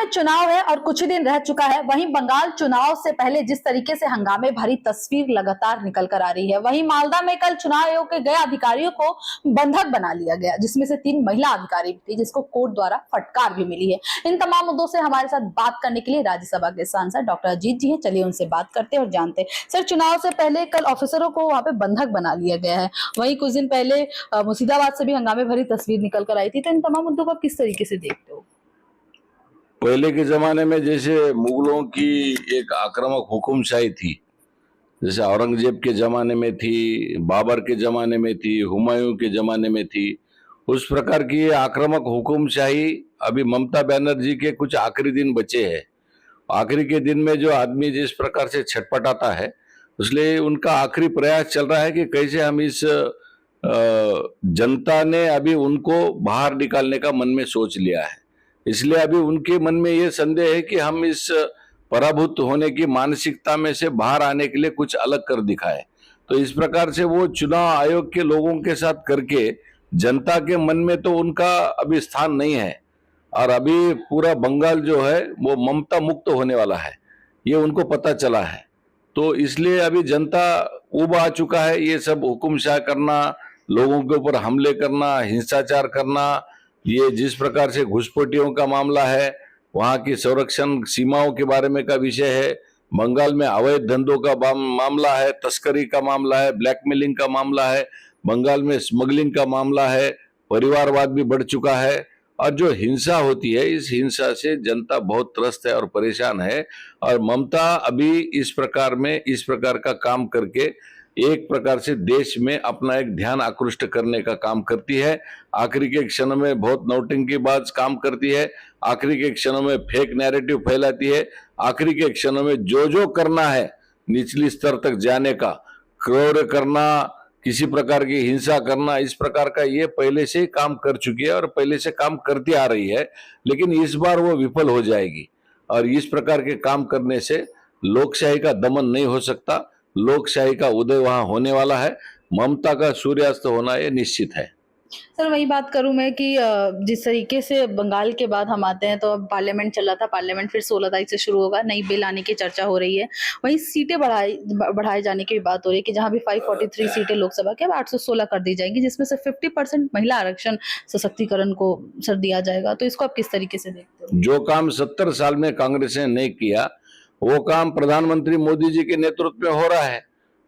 चुनाव है और कुछ ही दिन रह चुका है। वहीं बंगाल चुनाव से पहले जिस तरीके से हंगामे भरी तस्वीर लगातार निकल कर आ रही है, वहीं मालदा में कल चुनाव आयोग के गए अधिकारियों को बंधक बना लिया गया, जिसमें से 3 महिला अधिकारी भी थी, जिसको कोर्ट द्वारा फटकार भी मिली है। इन तमाम मुद्दों से हमारे साथ बात करने के लिए राज्यसभा के सांसद डॉक्टर अजीत जी हैं। चलिए उनसे बात करते हैं और जानते हैं। सर, चुनाव से पहले कल ऑफिसरों को वहां पे बंधक बना लिया गया है। वहीं कुछ दिन पहले मुर्शिदाबाद से भी हंगामे भरी तस्वीर निकल कर आई थी, तो इन तमाम मुद्दों को आप किस तरीके से देखते हो? पहले के जमाने में जैसे मुगलों की एक आक्रामक हुकुमशाही थी, जैसे औरंगजेब के जमाने में थी, बाबर के जमाने में थी, हुमायूं के जमाने में थी, उस प्रकार की ये आक्रामक हुकुमशाही अभी ममता बनर्जी के कुछ आखिरी दिन बचे हैं। आखिरी के दिन में जो आदमी जिस प्रकार से छटपटाता है, इसलिए उनका आखिरी प्रयास चल रहा है कि कैसे हम इस जनता ने अभी उनको बाहर निकालने का मन में सोच लिया है। इसलिए अभी उनके मन में ये संदेह है कि हम इस पराभूत होने की मानसिकता में से बाहर आने के लिए कुछ अलग कर दिखाए। तो इस प्रकार से वो चुनाव आयोग के लोगों के साथ करके जनता के मन में तो उनका अभी स्थान नहीं है, और अभी पूरा बंगाल जो है वो ममता मुक्त होने वाला है, ये उनको पता चला है। तो इसलिए अभी जनता ऊब आ चुका है। ये सब हुकुमशाह करना, लोगों के ऊपर हमले करना, हिंसाचार करना, ये जिस प्रकार से घुसपैठियों का मामला है, वहां की संरक्षण सीमाओं के बारे में का विषय है, बंगाल में अवैध धंधों का मामला है, तस्करी का मामला है, ब्लैकमेलिंग का मामला है, बंगाल में स्मगलिंग का मामला है, परिवारवाद भी बढ़ चुका है। और जो हिंसा होती है, इस हिंसा से जनता बहुत त्रस्त है और परेशान है। और ममता अभी इस प्रकार का काम करके एक प्रकार से देश में अपना एक ध्यान आकृष्ट करने का काम करती है। आखिरी के क्षण में बहुत नौटंकीबाज काम करती है, आखिरी के क्षणों में फेक नैरेटिव फैलाती है, आखिरी के क्षणों में जो करना है निचली स्तर तक जाने का, क्रोध करना, किसी प्रकार की हिंसा करना, इस प्रकार का ये पहले से ही काम कर चुकी है और पहले से काम करती आ रही है। लेकिन इस बार वो विफल हो जाएगी, और इस प्रकार के काम करने से लोकशाही का दमन नहीं हो सकता। लोकशाही का उदय वहां होने वाला है, ममता का सूर्यास्त होना ये निश्चित है। सर, वही बात करूं मैं कि जिस तरीके से बंगाल के बाद हम आते हैं, तो अब पार्लियामेंट चल रहा था, पार्लियामेंट फिर 16 तारीख से शुरू होगा, नई बिल आने की चर्चा हो रही है। वहीं सीटें बढ़ाए जाने की बात हो रही है कि जहां भी 543 सीटें लोकसभा के, अब 816 कर दी जाएंगी, जिसमें से 50% महिला आरक्षण सशक्तिकरण को सर दिया जाएगा। तो इसको आप किस तरीके से देखते हो? जो काम 70 साल में कांग्रेस ने नहीं किया, वो काम प्रधानमंत्री मोदी जी के नेतृत्व में हो रहा है।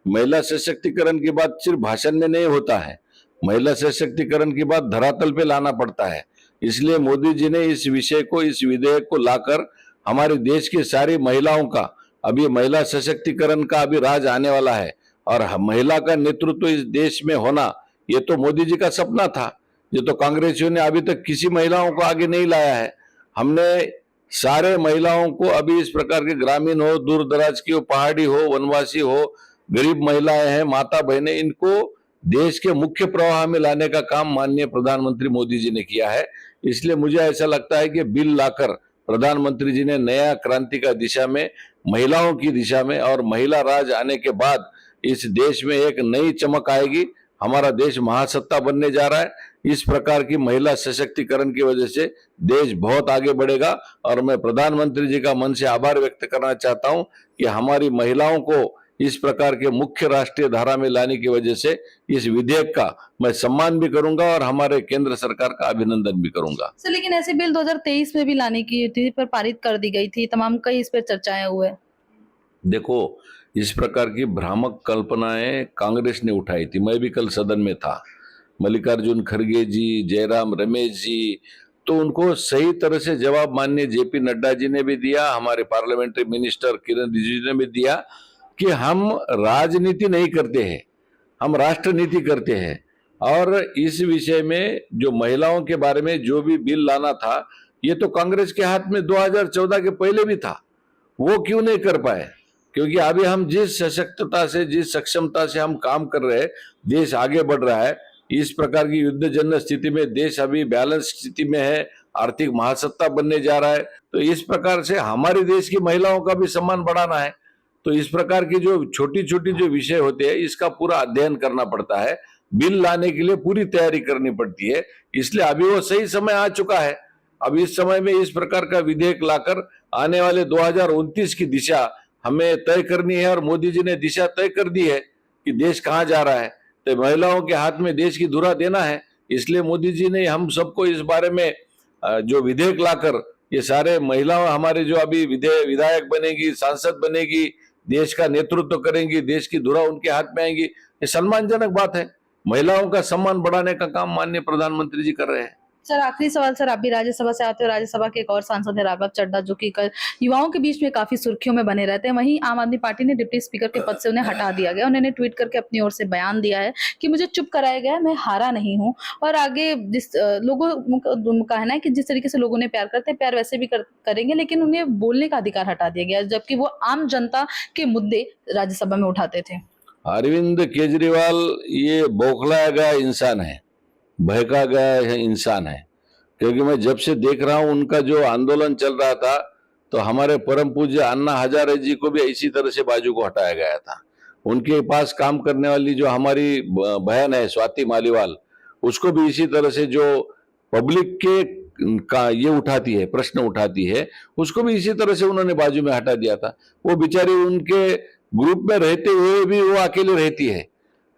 महिला सशक्तिकरण की बात सिर्फ भाषण में नहीं होता है, महिला सशक्तिकरण की बात धरातल पे लाना पड़ता है। इसलिए मोदी जी ने इस विषय को, इस विधेयक को लाकर हमारे देश की सारी महिलाओं का, अभी महिला सशक्तिकरण का अभी राज आने वाला है। और महिला का नेतृत्व इस देश में होना, ये तो मोदी जी का सपना था। ये तो कांग्रेसियों ने अभी तक किसी महिलाओं को आगे नहीं लाया है। हमने सारे महिलाओं को अभी इस प्रकार के, ग्रामीण हो, दूर दराज की हो, पहाड़ी हो, वनवासी हो, गरीब महिलाएं हैं, माता बहनें, इनको देश के मुख्य प्रवाह में लाने का काम माननीय प्रधानमंत्री मोदी जी ने किया है। इसलिए मुझे ऐसा लगता है कि बिल लाकर प्रधानमंत्री जी ने नया क्रांति का दिशा में, महिलाओं की दिशा में, और महिला राज आने के बाद इस देश में एक नई चमक आएगी। हमारा देश महासत्ता बनने जा रहा है। इस प्रकार की महिला सशक्तिकरण की वजह से देश बहुत आगे बढ़ेगा। और मैं प्रधानमंत्री जी का मन से आभार व्यक्त करना चाहता हूं कि हमारी महिलाओं को इस प्रकार के मुख्य राष्ट्रीय धारा में लाने की वजह से इस विधेयक का मैं सम्मान भी करूंगा और हमारे केंद्र सरकार का अभिनंदन भी करूंगा। सर, लेकिन ऐसी बिल 2023 में भी लाने की थी, पर पारित कर दी गई थी। तमाम कई इस पर चर्चाएं हुए। देखो, इस प्रकार की भ्रामक कल्पनाएं कांग्रेस ने उठाई थी। मैं भी कल सदन में था। मल्लिकार्जुन खड़गे जी, जयराम रमेश जी, तो उनको सही तरह से जवाब माननीय जेपी नड्डा जी ने भी दिया, हमारे पार्लियामेंट्री मिनिस्टर किरण रिजिजू ने भी दिया कि हम राजनीति नहीं करते हैं, हम राष्ट्र नीति करते हैं। और इस विषय में जो महिलाओं के बारे में जो भी बिल लाना था, ये तो कांग्रेस के हाथ में 2014 के पहले भी था। वो क्यों नहीं कर पाए? क्योंकि अभी हम जिस सशक्तता से, जिस सक्षमता से हम काम कर रहे हैं, देश आगे बढ़ रहा है। इस प्रकार की युद्धजन्य स्थिति में देश अभी बैलेंस स्थिति में है, आर्थिक महासत्ता बनने जा रहा है। तो इस प्रकार से हमारे देश की महिलाओं का भी सम्मान बढ़ाना है। तो इस प्रकार की जो छोटी छोटी जो विषय होते हैं, इसका पूरा अध्ययन करना पड़ता है। बिल लाने के लिए पूरी तैयारी करनी पड़ती है। इसलिए अभी वो सही समय आ चुका है। अब इस समय में इस प्रकार का विधेयक लाकर आने वाले 2029 की दिशा हमें तय करनी है, और मोदी जी ने दिशा तय कर दी है कि देश कहाँ जा रहा है। तो महिलाओं के हाथ में देश की धुरा देना है, इसलिए मोदी जी ने हम सबको इस बारे में जो विधेयक लाकर ये सारे महिलाओं हमारे जो अभी विधायक बनेगी, सांसद बनेगी, देश का नेतृत्व करेंगी, देश की धुरा उनके हाथ में आएंगी, ये सम्मानजनक बात है। महिलाओं का सम्मान बढ़ाने का काम माननीय प्रधानमंत्री जी कर रहे हैं। सर आखिरी सवाल, सर आप भी राज्यसभा से आते हो, राज्यसभा के एक और सांसद है राघव चड्ढा जो कि युवाओं के बीच में काफी सुर्खियों में बने रहते हैं। वहीं आम आदमी पार्टी ने डिप्टी स्पीकर के पद से उन्हें हटा दिया गया। उन्होंने ट्वीट करके अपनी ओर से बयान दिया है कि मुझे चुप कराया गया है, मैं हारा नहीं हूं। और आगे जिस लोगों का कहना है कि जिस तरीके से लोग उन्हें प्यार करते हैं, प्यार वैसे भी करेंगे, लेकिन उन्हें बोलने का अधिकार हटा दिया गया, जबकि वो आम जनता के मुद्दे राज्यसभा में उठाते थे। अरविंद केजरीवाल ये बौखलाया गया इंसान है, बहका गया इंसान है, क्योंकि मैं जब से देख रहा हूं उनका जो आंदोलन चल रहा था तो हमारे परम पूज्य अन्ना हजारे जी को भी इसी तरह से बाजू को हटाया गया था। उनके पास काम करने वाली जो हमारी बहन है स्वाति मालीवाल, उसको भी इसी तरह से जो पब्लिक के का ये उठाती है, प्रश्न उठाती है, उसको भी इसी तरह से उन्होंने बाजू में हटा दिया था। वो बेचारी उनके ग्रुप में रहते हुए भी वो अकेले रहती है।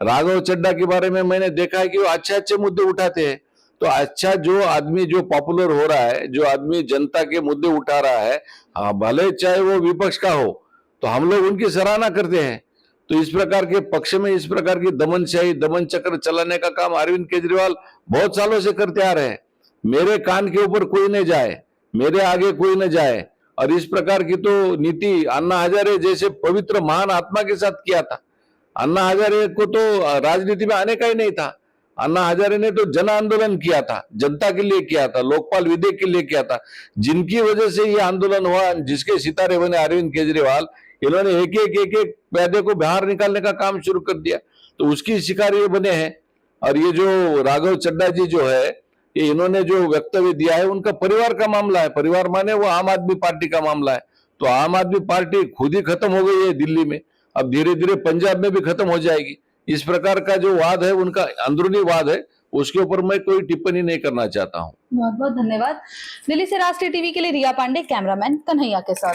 राघव चड्ढा के बारे में मैंने देखा है कि वो अच्छे अच्छे मुद्दे उठाते हैं। तो अच्छा जो आदमी जो पॉपुलर हो रहा है, जो आदमी जनता के मुद्दे उठा रहा है, भले चाहे वो विपक्ष का हो, तो हम लोग उनकी सराहना करते हैं। तो इस प्रकार के पक्ष में इस प्रकार की दमनशाही, दमन चक्र चलाने का काम अरविंद केजरीवाल बहुत सालों से करते आ रहे हैं। मेरे कान के ऊपर कोई न जाए, मेरे आगे कोई न जाए, और इस प्रकार की तो नीति अन्ना हजारे जैसे पवित्र महान आत्मा के साथ किया था। अन्ना हजारे को तो राजनीति में आने का ही नहीं था। अन्ना हजारे ने तो जन आंदोलन किया था, जनता के लिए किया था, लोकपाल विधेयक के लिए किया था, जिनकी वजह से ये आंदोलन हुआ, जिसके सितारे बने अरविंद केजरीवाल। इन्होंने एक एक पैदे को बाहर निकालने का काम शुरू कर दिया, तो उसकी शिकार ये बने हैं। और ये जो राघव चड्ढा जी जो है, ये इन्होंने जो वक्तव्य दिया है उनका परिवार का मामला है। परिवार माने वो आम आदमी पार्टी का मामला है। तो आम आदमी पार्टी खुद ही खत्म हो गई है दिल्ली में, अब धीरे धीरे पंजाब में भी खत्म हो जाएगी। इस प्रकार का जो वाद है, उनका अंदरूनी वाद है, उसके ऊपर मैं कोई टिप्पणी नहीं करना चाहता हूँ। बहुत बहुत धन्यवाद। दिल्ली से राष्ट्रीय टीवी के लिए रिया पांडे, कैमरामैन कन्हैया के साथ।